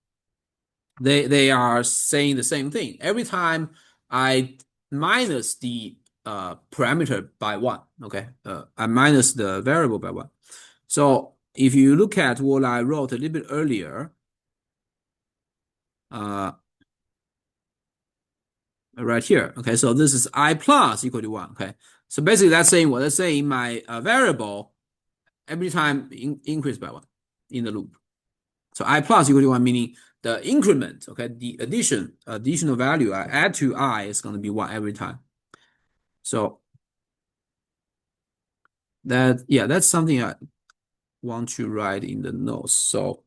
they are saying the same thing every time I minus the parameter by 1. Okay, I minus the variable by 1. So if you look at what I wrote a little bit earlier, uh, right here. Okay, so this is I plus equal to 1. Okay, so basically that's saying what? That's saying my variable every time increase by 1 in the loop. So I plus equal to 1 meaning the increment, okay, the additional value I add to I is going to be 1 every time. So yeah, that's something I want to write in the notes. So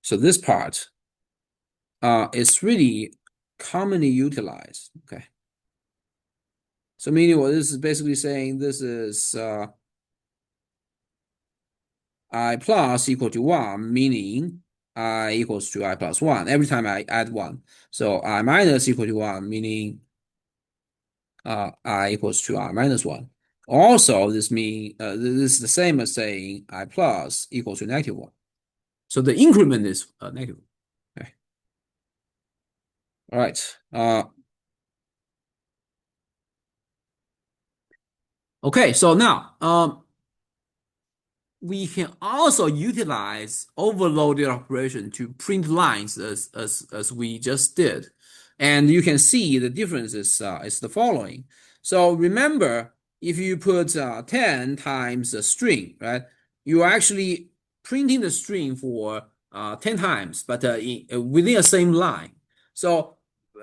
so this part is really commonly utilized. Okay. So meaning what this is basically saying, this is I plus equal to 1, meaning I equals to I plus 1 every time I add 1. So I minus equal to 1, meaning I equals to I minus 1. Also, this this is the same as saying I plus equals to -1. So the increment is negative. Okay. All right. Okay. So now, we can also utilize overloaded operation to print lines as we just did. And you can see the difference is the following. So remember, if you put 10 times a string, right, you are actually printing the string for 10 times, but within the same line. So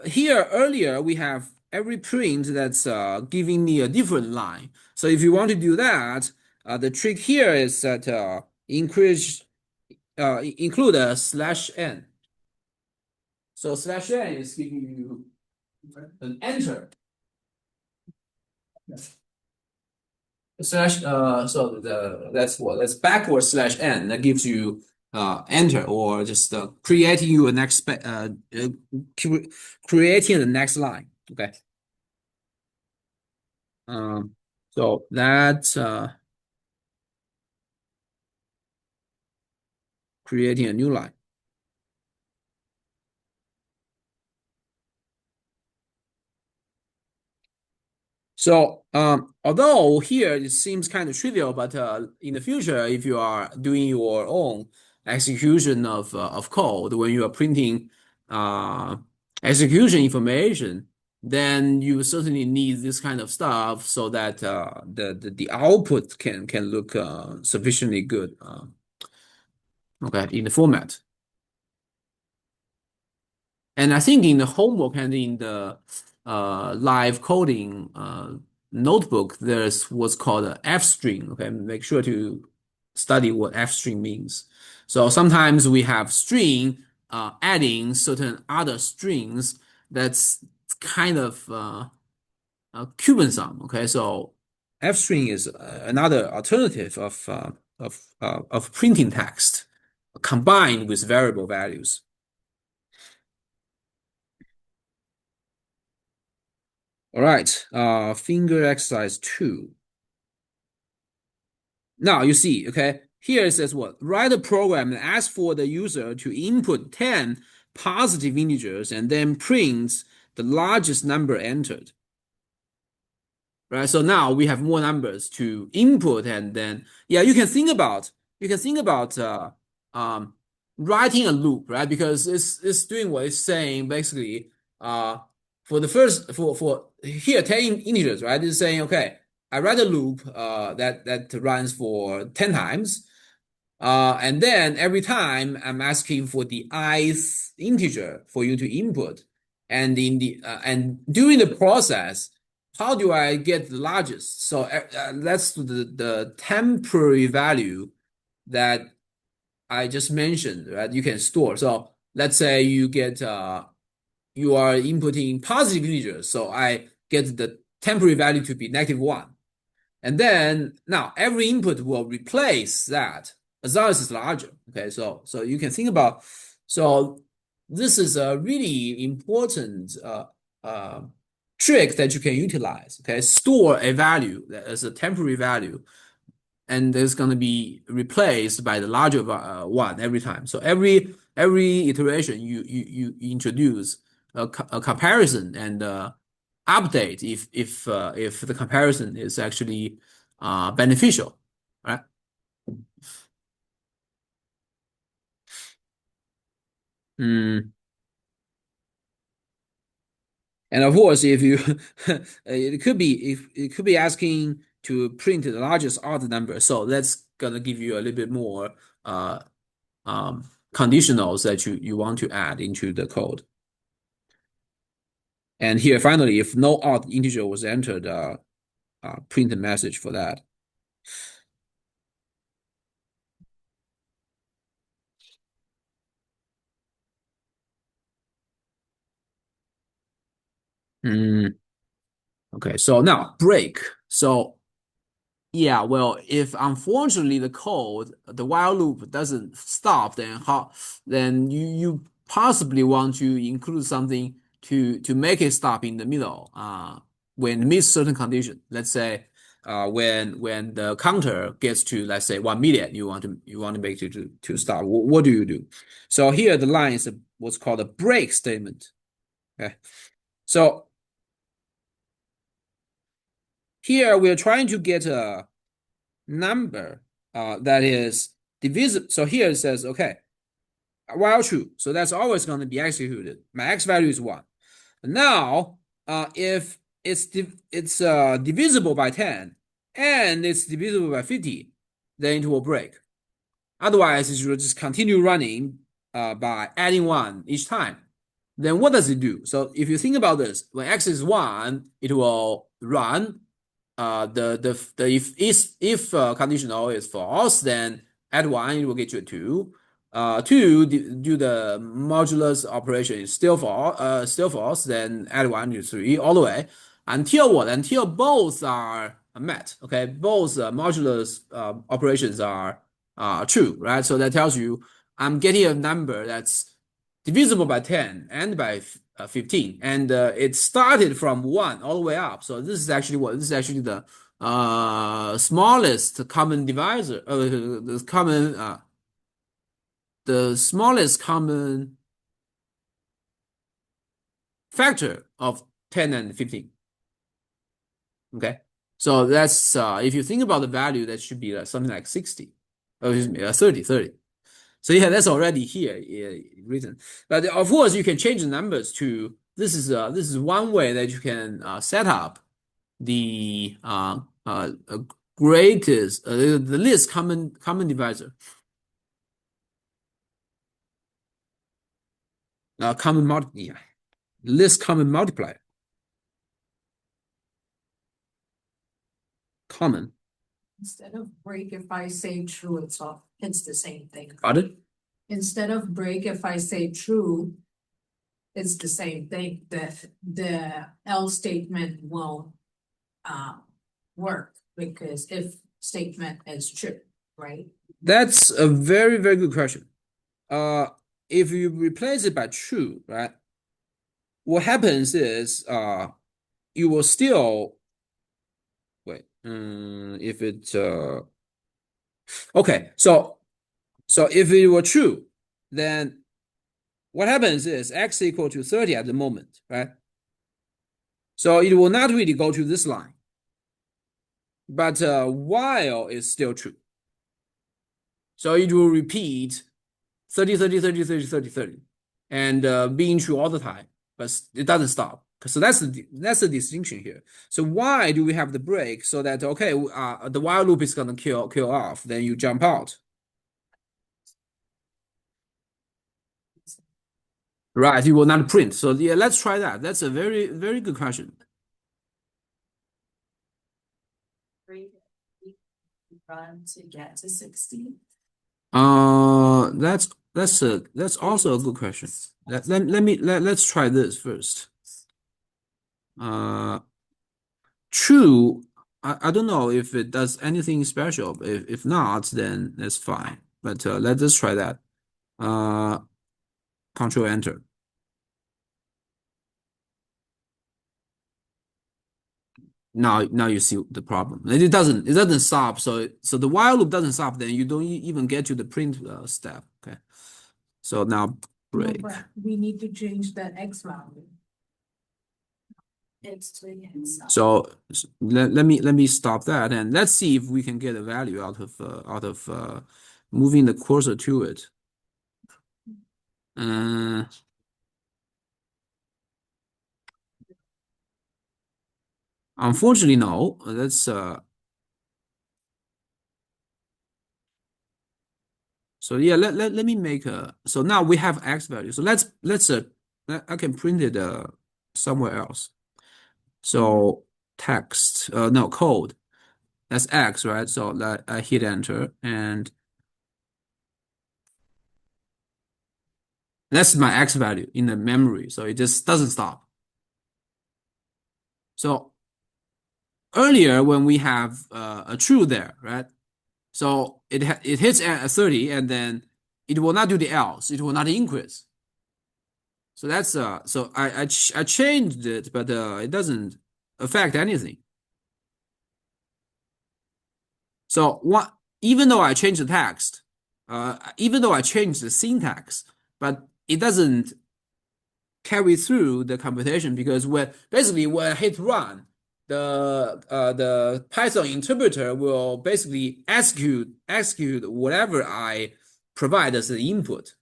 here earlier, we have every print that's giving me a different line. So if you want to do that, the trick here is that include a slash n. So slash n is giving you an enter. Slash so that's backward slash n that gives you enter, or just creating you a next creating the next line. Okay. Um, so that's creating a new line. So, although here it seems kind of trivial, but in the future, if you are doing your own execution of code when you are printing uh, execution information, then you certainly need this kind of stuff so that the output can look sufficiently good. Okay, in the format. And I think in the homework and in the live coding notebook, there's what's called an F string. Okay, make sure to study what F string means. So sometimes we have string adding certain other strings that's kind of Cuban sum. Okay, so F string is another alternative of printing text combined with variable values. All right, finger exercise 2. Now you see, okay, here it says what? Write a program and ask for the user to input 10 positive integers and then print the largest number entered. Right? So now we have more numbers to input, and then yeah, you can think about um, writing a loop, right? Because it's doing what it's saying basically. Uh, for the first for here 10 integers, right? It's saying okay, I write a loop that runs for 10 times. And then every time I'm asking for the ith integer for you to input, and during the process, how do I get the largest? So that's the temporary value that I just mentioned, right? You can store. So let's say you are inputting positive integers, so I get the temporary value to be -1. And then now every input will replace that as long as it's larger. Okay, so you can think about so this is a really important trick that you can utilize. Okay, store a value as a temporary value, and it's going to be replaced by the larger one every time. So every iteration you introduce a comparison and update if the comparison is actually beneficial, right? Mm. And of course, if you it could be asking to print the largest odd number, so that's gonna give you a little bit more uh, conditionals that you want to add into the code. And here, finally, if no odd integer was entered, print a message for that. Mm, okay, so now break. So yeah, well, if unfortunately the while loop doesn't stop, then you possibly want to include something to make it stop in the middle, when it meets certain condition. Let's say, when the counter gets to, let's say, 1 million, you want to make it to stop. What do you do? So here the line is what's called a break statement. Okay, so here we're trying to get a number that is divisible. So here it says, okay, while true. So that's always going to be executed. My x value is 1. Now, if it's divisible by 10 and it's divisible by 50, then it will break. Otherwise, it will just continue running by adding 1 each time. Then what does it do? So if you think about this, when x is 1, it will run the if conditional is false, then add 1, it will get you a 2. 2 do the modulus operation is still false, then add 1 to 3 all the way until what? Until both are met. Okay, both modulus operations are true, right? So that tells you I'm getting a number that's divisible by 10 and 15, and it started from 1 all the way up. So this is actually what this is actually the smallest common divisor, the smallest common factor of 10 and 15. Okay, so that's if you think about the value, that should be something like 60. Oh, excuse me, 30. So yeah, that's already here written. But of course, you can change the numbers to this is one way that you can set up the greatest the least common divisor, yeah, least common multiplier, common. Instead of break, if I say true, it's the same thing. Pardon? Instead of break, if I say true, it's the same thing. The else statement won't work because if statement is true, right? That's a very, very good question. Uh, if you replace it by true, right? What happens is you will still wait. If it okay, so if it were true, then what happens is x equal to 30 at the moment, right? So it will not really go to this line, but while it's still true. So it will repeat 30, 30, 30, 30, 30, 30, and being true all the time, but it doesn't stop. So that's the distinction here. So why do we have the break? So that okay, the while loop is gonna kill off, then you jump out. Right, you will not print. So yeah, let's try that. That's a very, very good question. Run to get to 60. That's also a good question. Let's try this first. Uh, true. I don't know if it does anything special. If not, then that's fine. But let's just try that. Uh, Control Enter. Now you see the problem. It doesn't stop. So the while loop doesn't stop. Then you don't even get to the print step. Okay. So now No, break. but we need to change that x value. It's to the x. So let me stop that, and let's see if we can get a value out of moving the cursor to it. Unfortunately, no. That's so yeah. Let me make a. So now we have x value. So let's I can print it somewhere else. So text no code. That's x, right? So I hit enter, and that's my x value in the memory. So it just doesn't stop. So earlier when we have a true there, right? So it hits at 30, and then it will not do the else. It will not increase. So that's so I changed it, but it doesn't affect anything. So what? Even though I changed the text, even though I changed the syntax, but it doesn't carry through the computation, because when I hit run, the Python interpreter will basically execute whatever I provide as an input.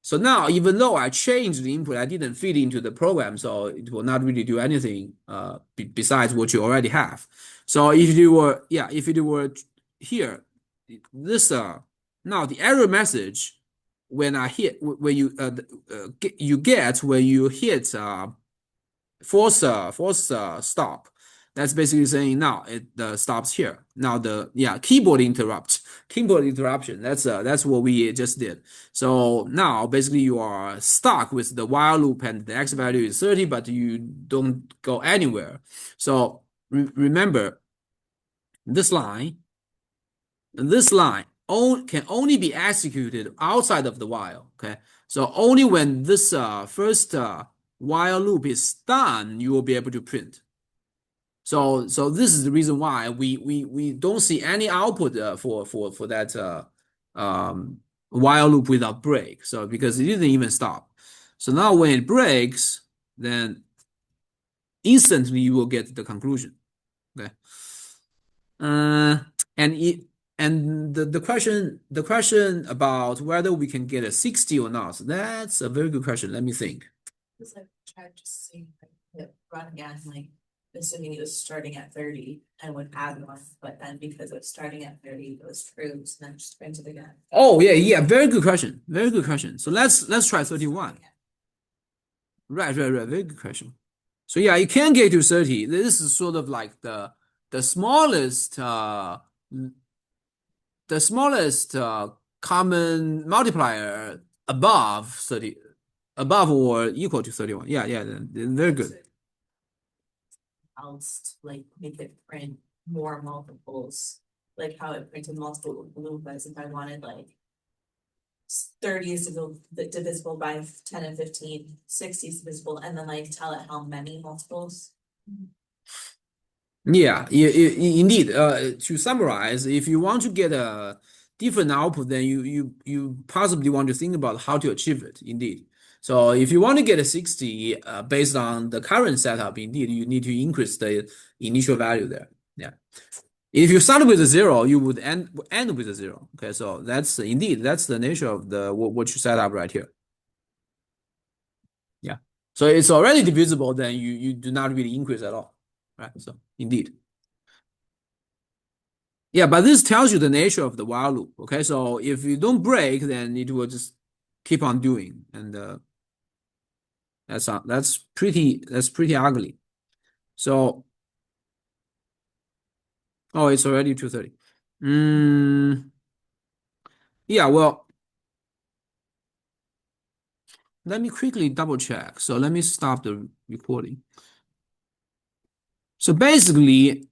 So now, even though I changed the input, I didn't feed into the program, so it will not really do anything besides what you already have. So if you were here, this now the error message when I hit when you get when you hit force stop. That's basically saying now it stops here. Now keyboard interruption. That's what we just did. So now basically you are stuck with the while loop, and the x value is 30, but you don't go anywhere. So remember this line. This line can only be executed outside of the while. Okay, so only when this first while loop is done, you will be able to print. So this is the reason why we don't see any output for that while loop without break. So because it didn't even stop. So now when it breaks, then instantly you will get the conclusion. Okay. Uh, and it and the question about whether we can get a 60 or not, that's a very good question. Let me think. It's like try to see it run again, like assuming it was starting at 30 and would add one, but then because it was starting at 30, it was true, so then just print it again. Oh yeah, yeah, very good question. Very good question. So let's try 31. Right. Very good question. So yeah, you can get to 30. This is sort of like the smallest the smallest common multiplier above 30, above or equal to 31. Yeah, very good. Else like make it print more multiples, like how it printed multiple loops. If I wanted like 30 is divisible by 10 and 15, 60 is divisible, and then like tell it how many multiples. Yeah, indeed. To summarize, if you want to get a different output, then you possibly want to think about how to achieve it. Indeed. So if you want to get a 60, based on the current setup, indeed, you need to increase the initial value there. Yeah. If you start with a zero, you would end with a zero. Okay, so that's indeed that's the nature of the what you set up right here. Yeah. So it's already divisible, then you do not really increase at all. Right. So indeed. Yeah, but this tells you the nature of the while loop. Okay, so if you don't break, then it will just keep on doing, and that's pretty ugly. So oh, it's already 2:30. Mm, yeah, well, let me quickly double check. So let me stop the recording. So basically,